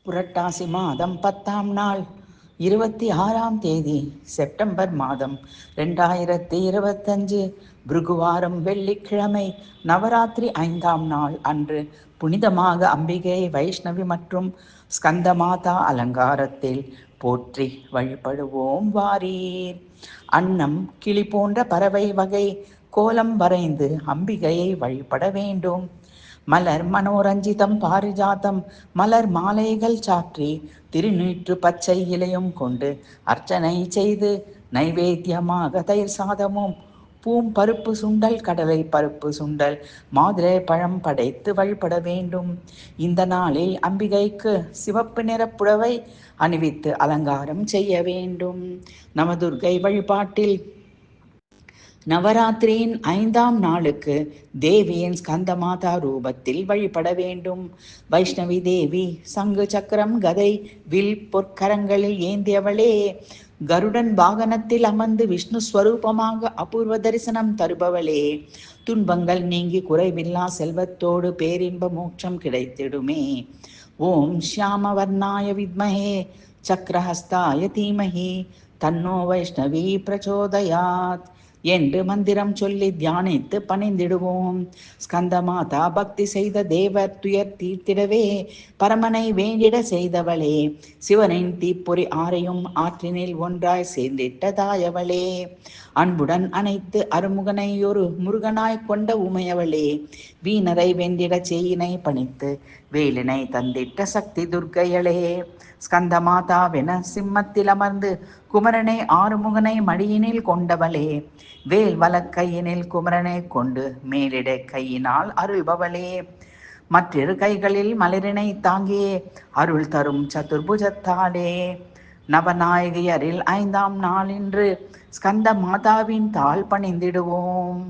புரட்டாசி மாதம் 10ஆம் நாள் 26ஆம் தேதி செப்டம்பர் மாதம் 2025 பிருகுவாரம் வெள்ளிக்கிழமை நவராத்திரி 5ஆம் நாள் அன்று புனிதமாக அம்பிகை வைஷ்ணவி மற்றும் ஸ்கந்தமாதா அலங்காரத்தில் போற்றி வழிபடுவோம் வாரீர். அன்னம் கிளி போன்ற பறவை வகை கோலம் வரைந்து அம்பிகையை வழிபட வேண்டும். மலர் மனோரஞ்சிதம் பாரிஜாத்தம் மலர் மாலைகள் சாற்றி திருநீற்று பச்சை இலையும் கொண்டு அர்ச்சனை செய்து நைவேத்தியமாக தயிர் சாதமும் பருப்பு சுண்டல் கடலை பருப்பு சுண்டல் மாதுளை பழம் படைத்து வழிபட வேண்டும். இந்த நாளில் அம்பிகைக்கு சிவப்பு நிற புடவை அணிவித்து அலங்காரம் செய்ய வேண்டும். நவதுர்க்கை வழிபாட்டில் நவராத்திரியின் 5ஆம் நாளுக்கு தேவியின் ஸ்கந்தமாதா ரூபத்தில் வழிபட வேண்டும். வைஷ்ணவி தேவி சங்கு சக்கரம் கதை வில் பொற்கரங்களில் ஏந்தியவளே, கருடன் வாகனத்தில் அமர்ந்து விஷ்ணு ஸ்வரூபமாக அபூர்வ தரிசனம் தருபவளே, துன்பங்கள் நீங்கி குறைவில்லா செல்வத்தோடு பேரின்ப மோட்சம் கிடைத்திடுமே. ஓம் ஷியாமவர்ணாய வித்மஹே சக்கரஹஸ்தாய தீமஹி தன்னோ வைஷ்ணவி பிரச்சோதயாத் என்று மந்திரம் சொல்லி தியானித்து பணிந்திடுவோம். ஸ்கந்தமாதா பக்தி செய்த தேவர் துயர் தீர்த்திடவே பரமனை வேண்டிட செய்தவளே, சிவனின் தீப்பொறி ஆரையும் ஆற்றினில் ஒன்றாய் சேர்ந்திட்டதாயவளே, அன்புடன் அனைத்து அருமுகனை ஒரு முருகனாய் கொண்ட உமையவளே, வீணரை வெண்டிட செய்யினை பணித்து வேலினை தந்திட்ட சக்தி துர்க்கையளே, ஸ்கந்தமாதாவென சிம்மத்தில் அமர்ந்து குமரனை ஆறுமுகனை மடியினில் கொண்டவளே, வேல் வலக்கையினில் குமரனை கொண்டு மேலிட கையினால் அருள்பவளே, மற்றிரு கைகளில் மலரினை தாங்கியே அருள் தரும் சதுர்புஜத்தாலே, நவநாயகியரில் 5ஆம் நாள் இன்று ஸ்கந்த மாதாவின் தாள் பணிந்திடுவோம்.